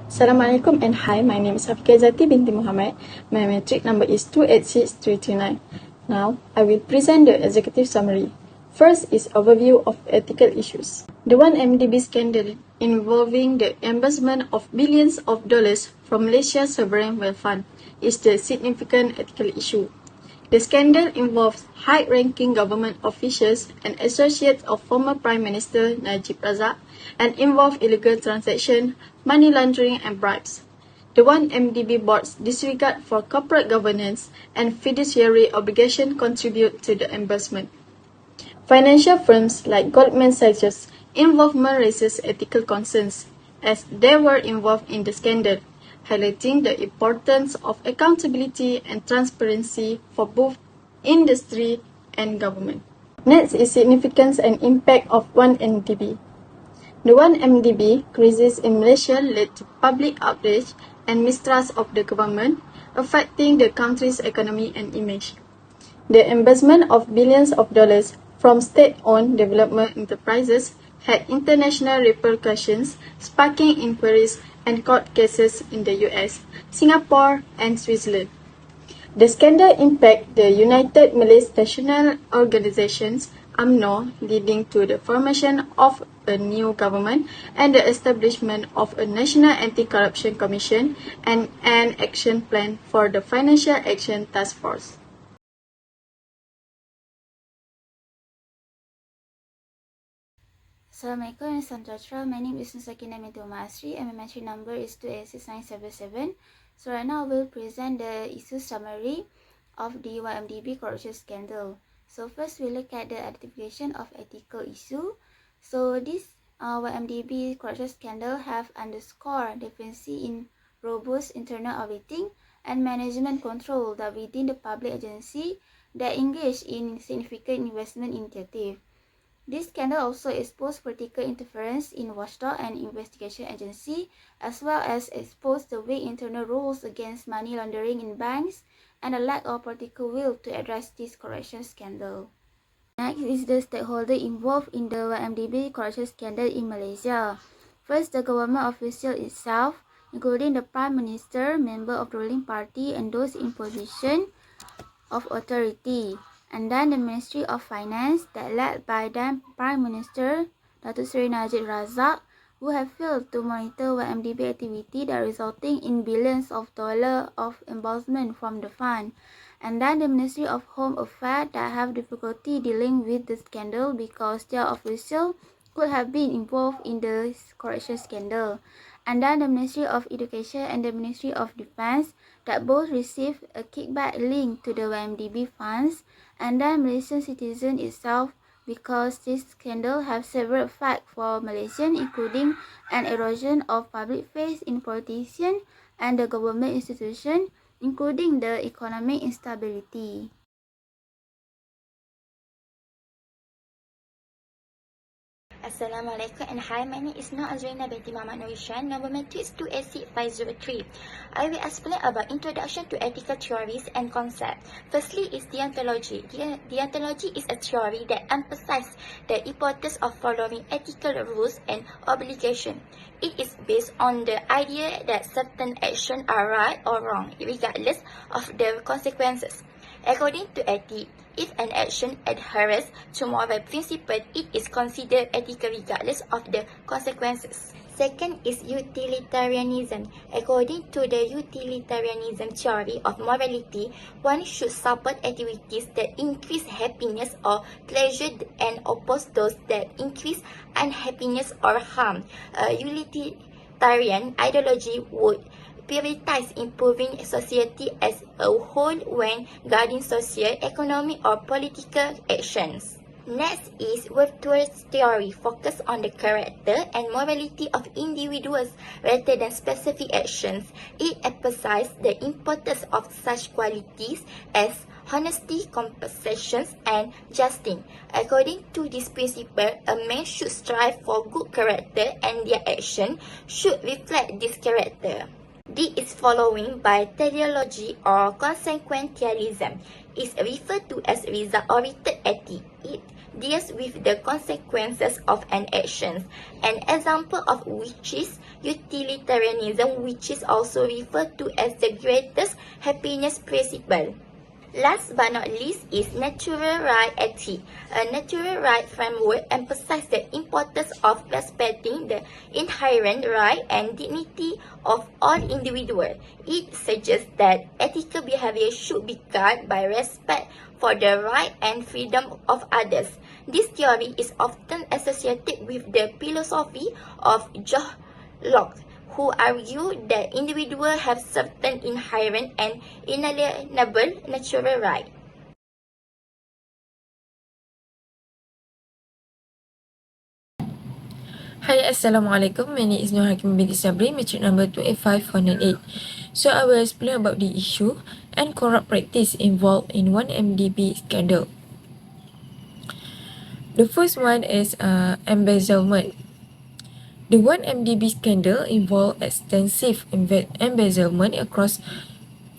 Assalamualaikum and hi, my name is Hafika Zati binti Muhammad. My metric number is 286329. Now, I will present the executive summary. First is overview of ethical issues. The Imdb scandal involving the embezzlement of billions of dollars from Malaysia's sovereign wealth fund is the significant ethical issue. The scandal involves high-ranking government officials and associates of former Prime Minister Najib Razak and involve illegal transactions, money laundering and bribes. The Imdb board's disregard for corporate governance and fiduciary obligation contribute to the embezzlement. Financial firms like Goldman Sachs' involvement raises ethical concerns as they were involved in the scandal, highlighting the importance of accountability and transparency for both industry and government. Next is significance and impact of Imdb. The Imdb crisis in Malaysia led to public outrage and mistrust of the government, affecting the country's economy and image. The embezzlement of billions of dollars from state-owned development enterprises had international repercussions, sparking inquiries and court cases in the US, Singapore, and Switzerland. The scandal impacted the United Malaysian National Organizations, UMNO, leading to the formation of a new government and the establishment of a National Anti-Corruption Commission and an action plan for the Financial Action Task Force. Assalamualaikum and Santosh. My name is Nusakina Mintu Masri and my entry number is 286977. So right now I will present the issue summary of the Imdb corruption scandal. So first we look at the identification of ethical issue. So this Imdb corruption scandal have underscored deficiency in robust internal auditing and management control that within the public agency that engage in significant investment initiative. This scandal also exposed political interference in watchdog and investigation agency, as well as exposed the weak internal rules against money laundering in banks and a lack of political will to address this corruption scandal. Next is the stakeholder involved in the Imdb corruption scandal in Malaysia. First, the government official itself, including the Prime Minister, member of the ruling party, and those in position of authority. And then the Ministry of Finance that led by then Prime Minister Datuk Seri Najib Razak, who have failed to monitor Imdb activity that resulting in billions of dollars of embezzlement from the fund. And then the Ministry of Home Affairs that have difficulty dealing with the scandal because their officials could have been involved in the corruption scandal. And then the Ministry of Education and the Ministry of Defense that both received a kickback linked to the Imdb funds, and then Malaysian citizen itself because this scandal have several effects for Malaysians, including an erosion of public faith in politicians and the government institution, including the economic instability. Assalamualaikum and hi, my name is Nur Azrina binti Muhammad Nurishan. Number matrix is 286503. I will explain about introduction to ethical theories and concepts. Firstly is deontology. Deontology is a theory that emphasizes the importance of following ethical rules and obligations. It is based on the idea that certain actions are right or wrong, regardless of the consequences. According to ethics, if an action adheres to moral principle, it is considered ethical regardless of the consequences. Second is utilitarianism. According to the utilitarianism theory of morality, one should support activities that increase happiness or pleasure and oppose those that increase unhappiness or harm. Utilitarian ideology would prioritize improving society as a whole when guarding social, economic, or political actions. Next is virtuous theory, focus on the character and morality of individuals rather than specific actions. It emphasizes the importance of such qualities as honesty, compassion, and justice. According to this principle, a man should strive for good character and their action should reflect this character. This is following by teleology or consequentialism. It is referred to as result-oriented ethics. It deals with the consequences of an action. An example of which is utilitarianism, which is also referred to as the greatest happiness principle. Last but not least is natural right ethic. A natural right framework emphasizes the importance of respecting the inherent right and dignity of all individuals. It suggests that ethical behavior should be guided by respect for the right and freedom of others. This theory is often associated with the philosophy of John Locke, who argue that individuals have certain inherent and inalienable natural rights. Hi, Assalamualaikum. My name is Nur Hakim binti Sabri, matric number 285498. So I will explain about the issue and corrupt practice involved in one MDB scandal. The first one is embezzlement. The 1MDB scandal involved extensive embezzlement across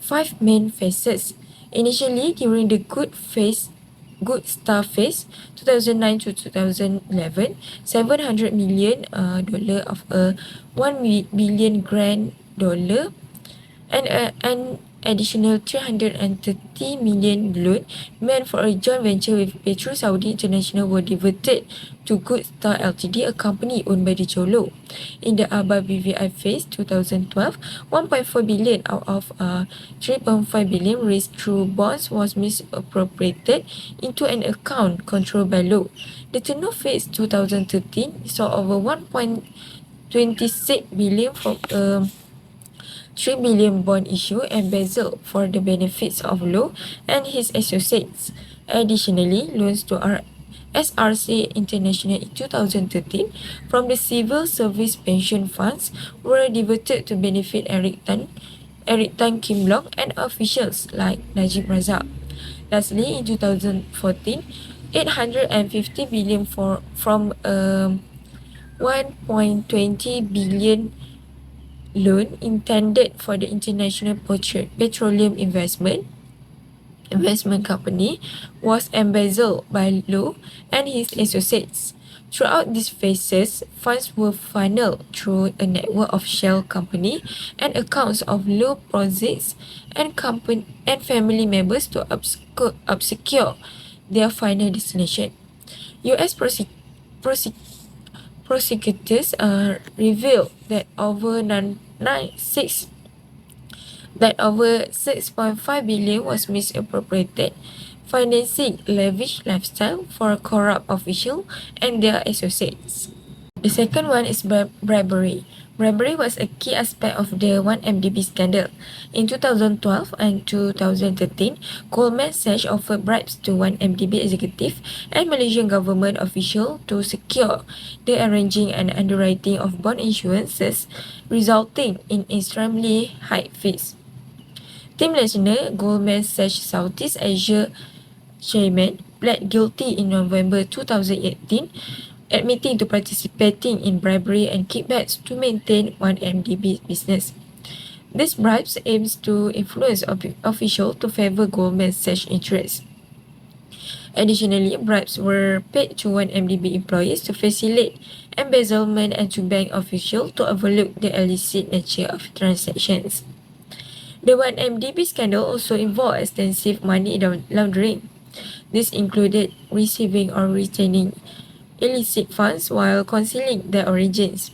5 main phases. Initially, during the Good Star phase, 2009 to 2011, $700 million of a $1 billion grant dollar and an additional 330 million loan meant for a joint venture with Petro Saudi International were diverted to Good Star Ltd, a company owned by the Cholo. In the Abba BVI phase 2012, 1.4 billion out of 3.5 billion raised through bonds was misappropriated into an account controlled by Low. The Tenor phase 2013 saw over 1.26 billion from 3 billion bond issue embezzled for the benefits of Low and his associates. Additionally, loans to SRC International in 2013 from the Civil Service Pension Funds were diverted to benefit Eric Tan Kim Long and officials like Najib Razak. Lastly, in 2014, 850 billion from 1.20 billion loan intended for the International Petroleum Investment Company was embezzled by Low and his associates. Throughout these phases, funds were funneled through a network of shell company and accounts of Low projects and family members to obscure their final destination. U.S. prosecutors revealed that over 6.5 billion was misappropriated, financing lavish lifestyle for corrupt officials and their associates. The second one is bribery. Bribery was a key aspect of the 1MDB scandal. In 2012 and 2013, Goldman Sachs offered bribes to 1MDB executive and Malaysian government official to secure the arranging and underwriting of bond issuances, resulting in extremely high fees. Tim Lechner, Goldman Sachs Southeast Asia chairman, pled guilty in November 2018, admitting to participating in bribery and kickbacks to maintain 1MDB business. These bribes aims to influence officials to favor Goldman Sachs interests. Additionally, bribes were paid to 1MDB employees to facilitate embezzlement and to bank officials to overlook the illicit nature of transactions. The 1MDB scandal also involved extensive money laundering. This included receiving or retaining illicit funds while concealing their origins.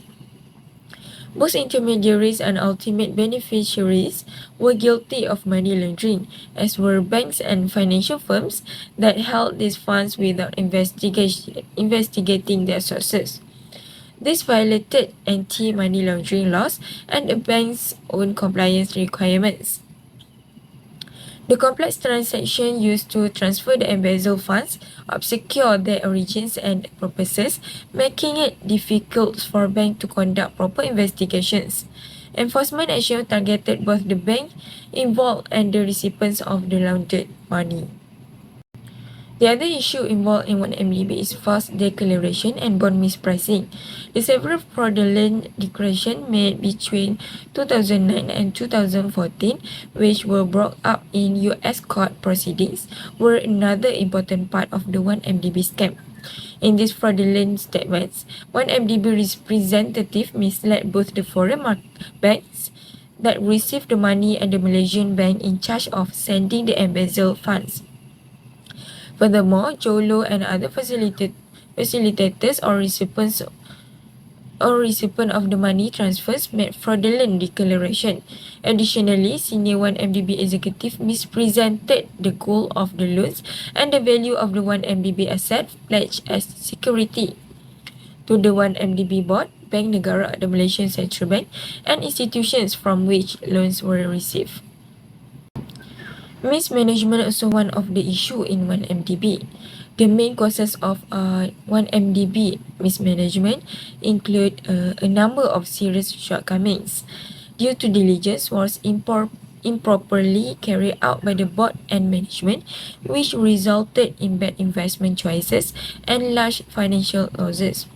Both intermediaries and ultimate beneficiaries were guilty of money laundering, as were banks and financial firms that held these funds without investigating their sources. This violated anti-money laundering laws and the bank's own compliance requirements. The complex transaction used to transfer the embezzled funds obscure their origins and purposes, making it difficult for banks to conduct proper investigations. Enforcement action targeted both the bank involved and the recipients of the laundered money. The other issue involved in 1MDB is false declaration and bond mispricing. The several fraudulent declarations made between 2009 and 2014, which were brought up in US court proceedings, were another important part of the 1MDB scam. In these fraudulent statements, one MDB representative misled both the foreign banks that received the money and the Malaysian bank in charge of sending the embezzled funds. Furthermore, Jolo and other facilitators or recipients of the money transfers made fraudulent declaration. Additionally, senior 1MDB executive misrepresented the goal of the loans and the value of the 1MDB asset pledged as security to the 1MDB board, Bank Negara, the Malaysian Central Bank, and institutions from which loans were received. Mismanagement also one of the issue in 1MDB. The main causes of 1MDB mismanagement include a number of serious shortcomings due to diligence was improperly carried out by the board and management, which resulted in bad investment choices and large financial losses.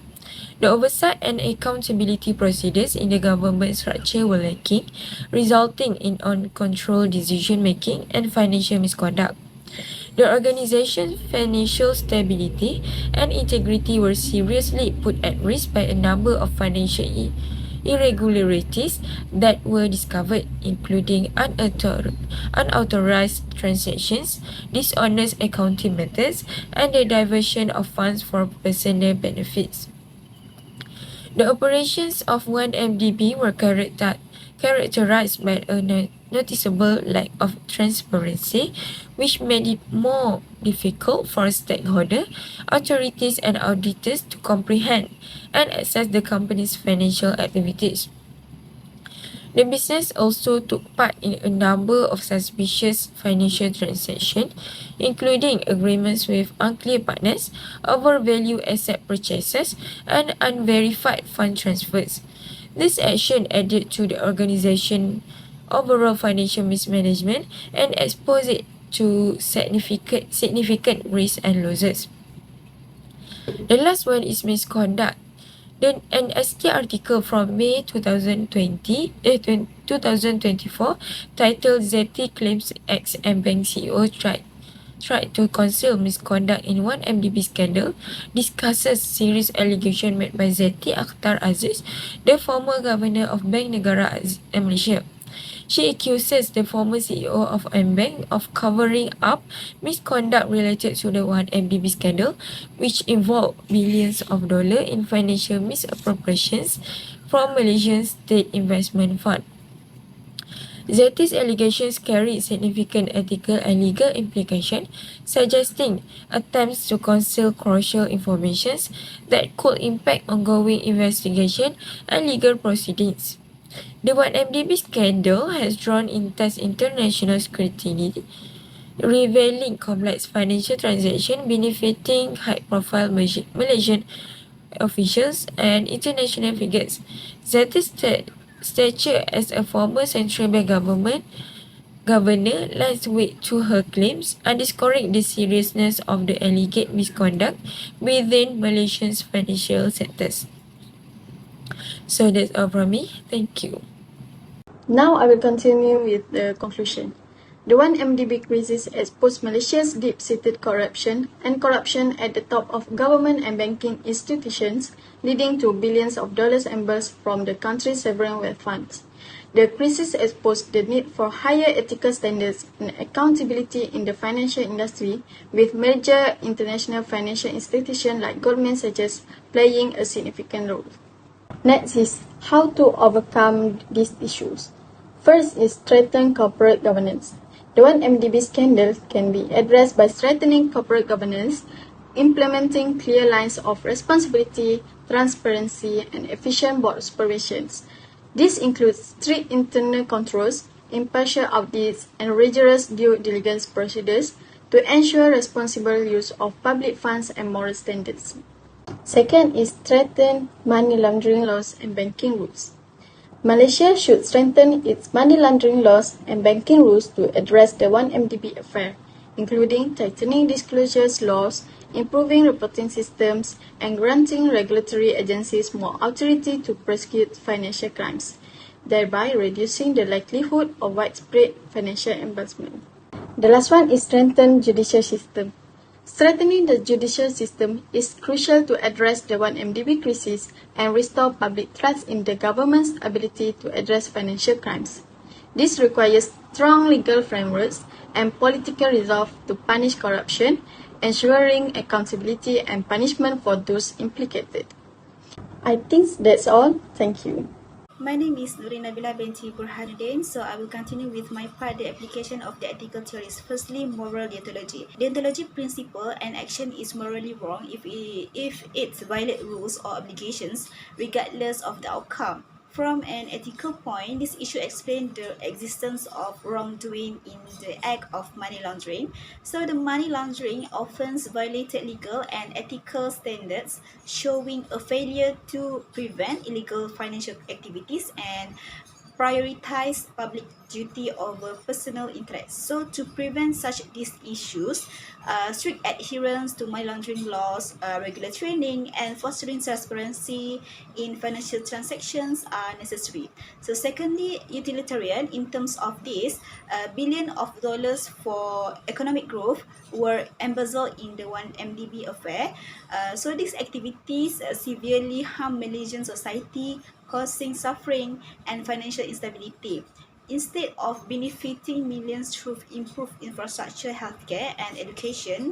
The oversight and accountability procedures in the government structure were lacking, resulting in uncontrolled decision-making and financial misconduct. The organization's financial stability and integrity were seriously put at risk by a number of financial irregularities that were discovered, including unauthorized transactions, dishonest accounting methods, and the diversion of funds for personal benefits. The operations of 1MDB were characterized by a noticeable lack of transparency, which made it more difficult for stakeholders, authorities, and auditors to comprehend and assess the company's financial activities. The business also took part in a number of suspicious financial transactions, including agreements with unclear partners, overvalued asset purchases, and unverified fund transfers. This action added to the organization's overall financial mismanagement and exposed it to significant risks and losses. The last one is misconduct. An ST article from May 2024 titled ZT claims ex-Bank CEO tried to conceal misconduct in 1MDB scandal discusses serious allegations made by Zeti Akhtar Aziz, the former governor of Bank Negara Malaysia. She accuses the former CEO of Bank of covering up misconduct related to the 1MDB scandal, which involved billions of dollars in financial misappropriations from Malaysian State Investment Fund. Zeti's allegations carry significant ethical and legal implications, suggesting attempts to conceal crucial information that could impact ongoing investigation and legal proceedings. The 1MDB scandal has drawn intense international scrutiny, revealing complex financial transactions benefiting high-profile Malaysian officials and international figures. Zeti's stature as a former central bank governor lends weight to her claims, underscoring the seriousness of the alleged misconduct within Malaysia's financial sectors. So that's all from me. Thank you. Now I will continue with the conclusion. The 1MDB crisis exposed Malaysia's deep-seated corruption and corruption at the top of government and banking institutions, leading to billions of dollars embezzled from the country's sovereign wealth funds. The crisis exposed the need for higher ethical standards and accountability in the financial industry, with major international financial institutions like Goldman Sachs playing a significant role. Next is how to overcome these issues. First is strengthen corporate governance. The 1MDB scandal can be addressed by strengthening corporate governance, implementing clear lines of responsibility, transparency, and efficient board supervisions. This includes strict internal controls, impartial audits, and rigorous due diligence procedures to ensure responsible use of public funds and moral standards. Second is strengthen money laundering laws and banking rules. Malaysia should strengthen its money laundering laws and banking rules to address the 1MDB affair, including tightening disclosures laws, improving reporting systems, and granting regulatory agencies more authority to prosecute financial crimes, thereby reducing the likelihood of widespread financial embezzlement. The last one is strengthen judicial system. Strengthening the judicial system is crucial to address the 1MDB crisis and restore public trust in the government's ability to address financial crimes. This requires strong legal frameworks and political resolve to punish corruption, ensuring accountability and punishment for those implicated. I think that's all. Thank you. My name is Nurin Nabila binti Burhanuddin, so I will continue with my part, the application of the ethical theories. Firstly, moral deontology. Deontology principle and action is morally wrong if it violates rules or obligations, regardless of the outcome. From an ethical point, this issue explains the existence of wrongdoing in the act of money laundering. So the money laundering offense violated legal and ethical standards, showing a failure to prevent illegal financial activities and prioritize public duty over personal interests. So to prevent such these issues, strict adherence to money laundering laws, regular training, and fostering transparency in financial transactions are necessary. So secondly, utilitarian. In terms of this, billions of dollars for economic growth were embezzled in the 1MDB affair. So these activities severely harm Malaysian society, causing suffering and financial instability. Instead of benefiting millions through improved infrastructure, healthcare, and education,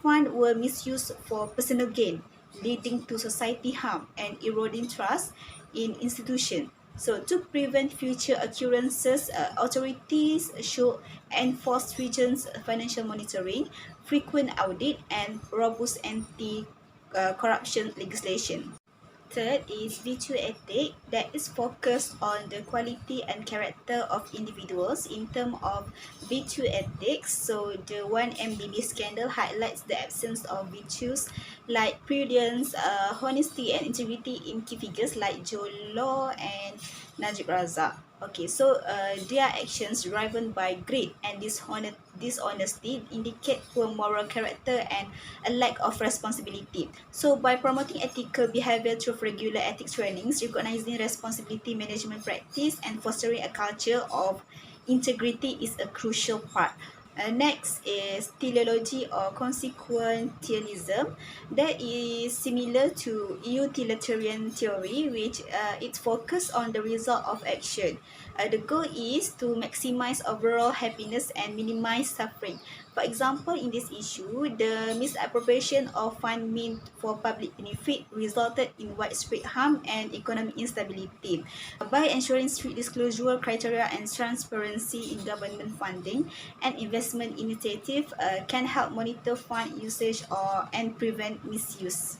funds were misused for personal gain, leading to society harm and eroding trust in institutions. So, to prevent future occurrences, authorities should enforce stringent financial monitoring, frequent audit, and robust anti-corruption legislation. Third is virtue ethic, that is focused on the quality and character of individuals in terms of virtue ethics. So the 1MDB scandal highlights the absence of virtues like prudence, honesty and integrity in key figures like Joe Law and Najib Razak. Okay, so their actions driven by greed and dishonesty indicate poor moral character and a lack of responsibility. So by promoting ethical behavior through regular ethics trainings, recognizing responsibility management practice, and fostering a culture of integrity is a crucial part. Next is teleology or consequentialism. That is similar to utilitarian theory, which it focuses on the result of action. The goal is to maximize overall happiness and minimize suffering. For example, in this issue, the misappropriation of funds meant for public benefit resulted in widespread harm and economic instability. By ensuring strict disclosure criteria and transparency in government funding, and investment initiative can help monitor fund usage and prevent misuse.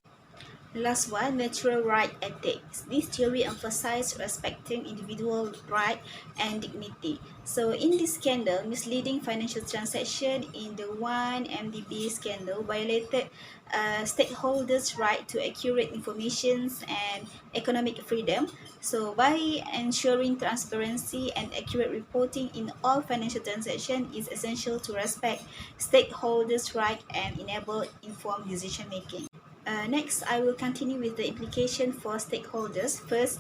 Last one, natural right ethics. This theory emphasizes respecting individual right and dignity. So in this scandal, misleading financial transaction in the 1MDB scandal violated stakeholders' right to accurate information and economic freedom. So by ensuring transparency and accurate reporting in all financial transactions is essential to respect stakeholders' right and enable informed decision making. Next, I will continue with the implication for stakeholders. First,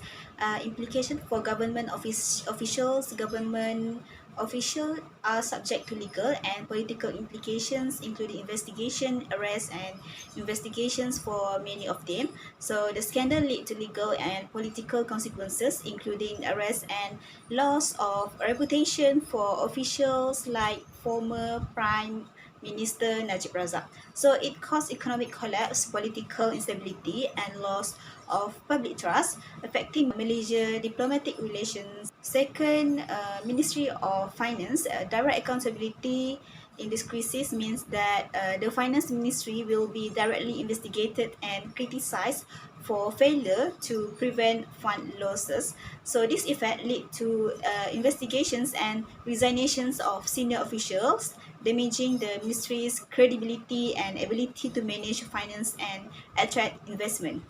implication for government officials. Government officials are subject to legal and political implications, including investigation, arrest, and investigations for many of them. So the scandal led to legal and political consequences, including arrest and loss of reputation for officials like former Prime Minister Najib Razak. So it caused economic collapse, political instability, and loss of public trust, affecting Malaysia diplomatic relations. Second, Ministry of Finance, direct accountability in this crisis means that the Finance Ministry will be directly investigated and criticized for failure to prevent fund losses. So this effect led to investigations and resignations of senior officials, damaging the ministry's credibility and ability to manage finance and attract investment.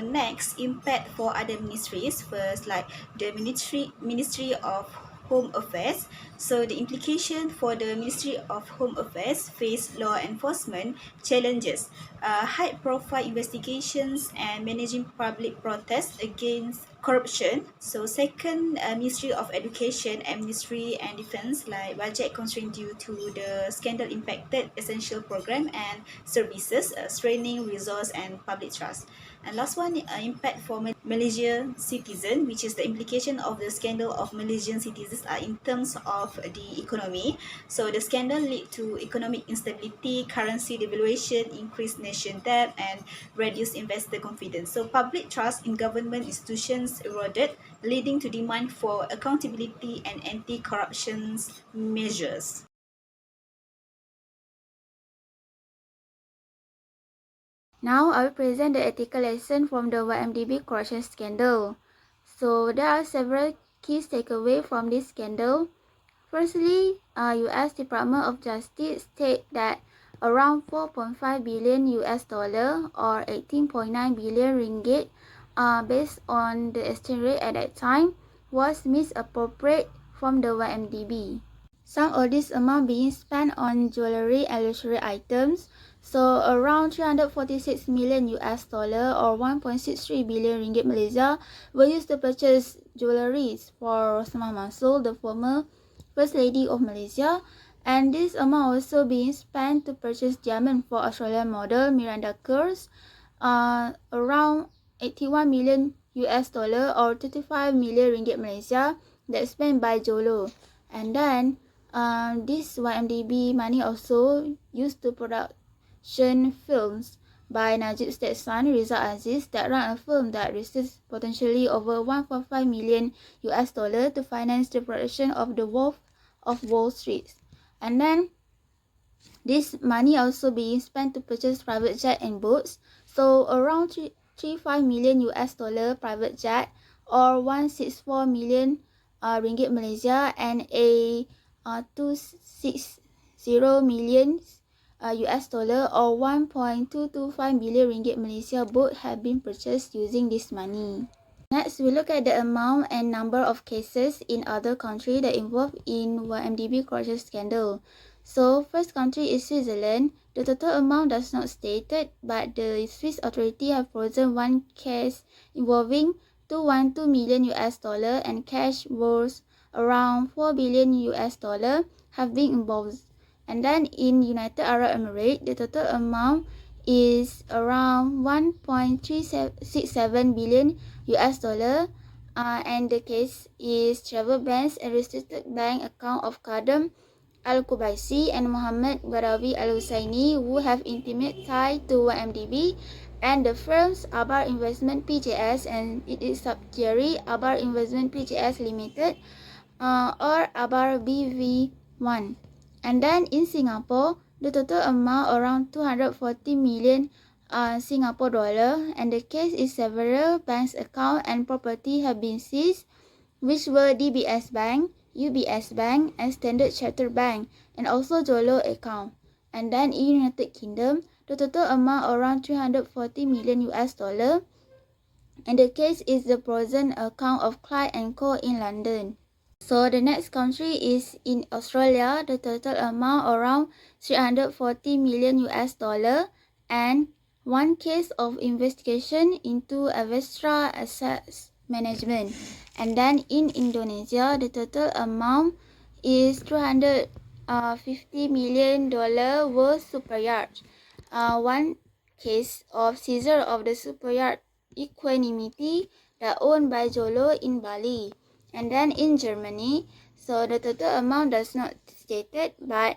Next, impact for other ministries. First, like the Ministry of Home Affairs. So the implication for the Ministry of Home Affairs face law enforcement challenges, high-profile investigations and managing public protests against corruption. So second, Ministry of Education and Ministry and Defence, like budget constraint due to the scandal impacted essential program and services, straining resource and public trust. And last one, impact for Malaysian citizen, which is the implication of the scandal of Malaysian citizens in terms of the economy. So the scandal lead to economic instability, currency devaluation, increased nation debt, and reduced investor confidence. So public trust in government institutions eroded, leading to demand for accountability and anti-corruption measures. Now I will present the ethical lesson from the YMDB corruption scandal. So there are several key takeaways from this scandal. Firstly, US Department of Justice state that around 4.5 billion US dollar or 18.9 billion ringgit based on the exchange rate at that time was misappropriated from the YMDB. Some of this amount being spent on jewelry and luxury items, so around 346 million US dollar or 1.63 billion ringgit Malaysia were used to purchase jewelries for Rosmah Mansor, the former First Lady of Malaysia, and this amount also being spent to purchase diamond for Australian model Miranda Kerr, around 81 million US dollar or 35 million ringgit Malaysia that's spent by Jolo. And then this YMDB money also used to production films by Najib Stetson, Rizal Aziz that run a film that receives potentially over 1.5 million US dollar to finance the production of The Wolf of Wall Street. And then this money also being spent to purchase private jet and boats. So around 35 million US dollar private jet or 164 million ringgit Malaysia and a 260 million US dollar or 1.225 billion ringgit Malaysia boat have been purchased using this money. Next, we look at the amount and number of cases in other countries that involved in YMDB corruption scandal. So, first country is Switzerland. The total amount does not stated, but the Swiss authority have frozen one case involving 212 million US dollar and cash worth around 4 billion US dollar have been involved. And then in United Arab Emirates, the total amount is around 1.367 billion US dollar, and the case is travel bans and restricted bank account of Kadam Al-Kubaisi and Muhammad Barawi Al-Husaini, who have intimate tie to YMDB, and the firms Abar Investment PJS and its subsidiary Abar Investment PJS Limited, or Abar BV1. And then in Singapore, the total amount around 240 million Singapore dollar, and the case is several banks account and property have been seized, which were DBS Bank, UBS Bank, and Standard Chartered Bank, and also Jolo account. And then in United Kingdom, the total amount around 340 million US dollar, and the case is the frozen account of Clyde and Co in London. So the next country is in Australia. The total amount around 340 million US dollar and one case of investigation into Avestra Assets Management. And then in Indonesia, the total amount is 250 million dollar worth superyacht. One case of seizure of the superyacht Equanimity that owned by Jolo in Bali. And then in Germany, so the total amount does not stated, but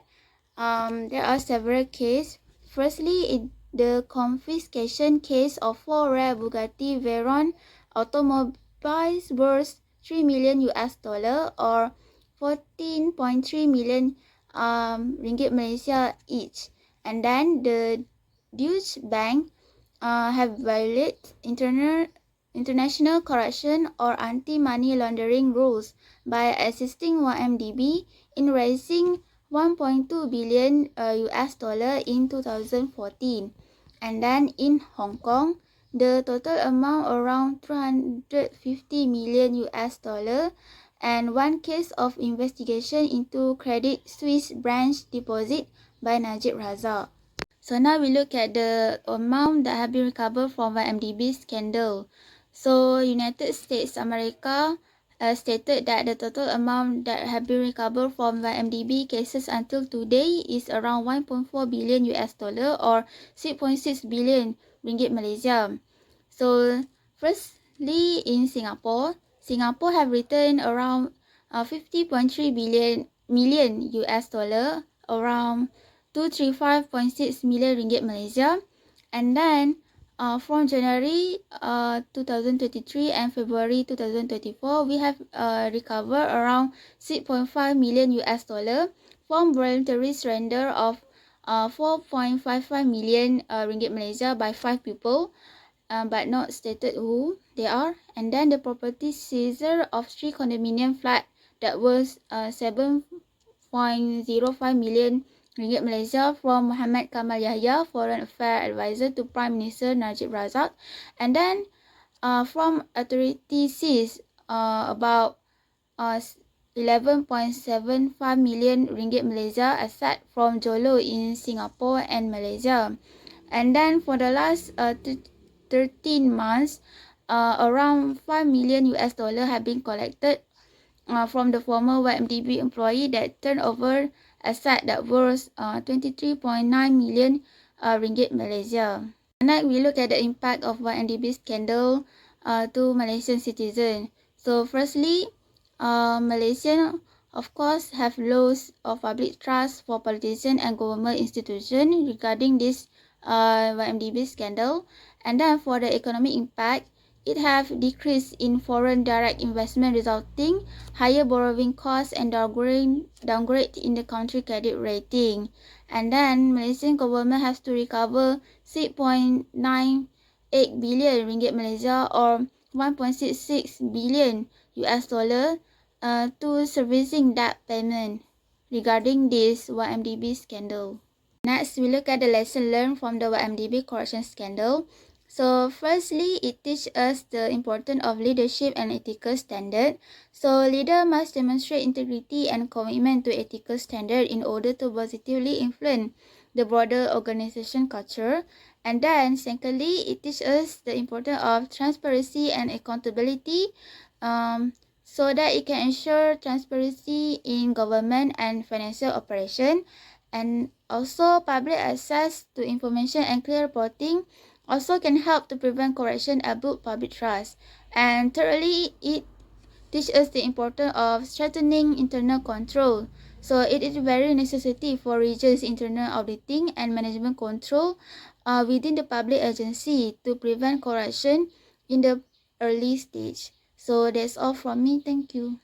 there are several cases. Firstly, the confiscation case of 4 rare Bugatti Veyron automobiles worth 3 million US dollar or 14.3 million ringgit Malaysia each. And then the Deutsche Bank have violated international corruption or anti-money laundering rules by assisting YMDB in raising 1.2 billion US dollar in 2014. And then in Hong Kong, the total amount around 250 million US dollar, and one case of investigation into Credit Suisse branch deposit by Najib Razak. So now we look at the amount that have been recovered from the Imdb scandal. So United States America stated that the total amount that have been recovered from the Imdb cases until today is around 1.4 billion US dollar or 6.6 billion ringgit Malaysia. So firstly, in Singapore have returned around 50.3 million US dollar, around 235.6 million ringgit Malaysia. And then from January 2023 and February 2024, we have recovered around 6.5 million US dollar from voluntary surrender of 4.55 million ringgit Malaysia by 5 people, but not stated who they are. And then the property seizure of 3 condominium flat that was 7.05 million ringgit Malaysia from Muhammad Kamal Yahya, Foreign Affairs Advisor to Prime Minister Najib Razak. And then from authorities seized about 11.75 million ringgit Malaysia asset from Jolo in Singapore and Malaysia. And then for the last 13 months, around 5 million US dollar have been collected from the former Imdb employee that turned over asset that worth 23.9 million ringgit Malaysia. Next, we look at the impact of Imdb scandal to Malaysian citizens. So firstly, Malaysian of course have loss of public trust for politicians and government institutions regarding this Imdb scandal. And then for the economic impact, it have decreased in foreign direct investment, resulting higher borrowing costs and downgrade in the country credit rating. And then Malaysian government has to recover 6.98 billion ringgit Malaysia or 1.66 billion US dollar to servicing debt payment regarding this Imdb scandal. Next, we look at the lesson learned from the Imdb corruption scandal. So firstly, it teaches us the importance of leadership and ethical standard. So leader must demonstrate integrity and commitment to ethical standard in order to positively influence the broader organization culture. And then secondly, it teaches us the importance of transparency and accountability, so that it can ensure transparency in government and financial operation. And also public access to information and clear reporting also can help to prevent corruption and build public trust. And thirdly, it teaches us the importance of strengthening internal control. So it is very necessity for regions internal auditing and management control within the public agency to prevent corruption in the early stage. So that's all from me. Thank you.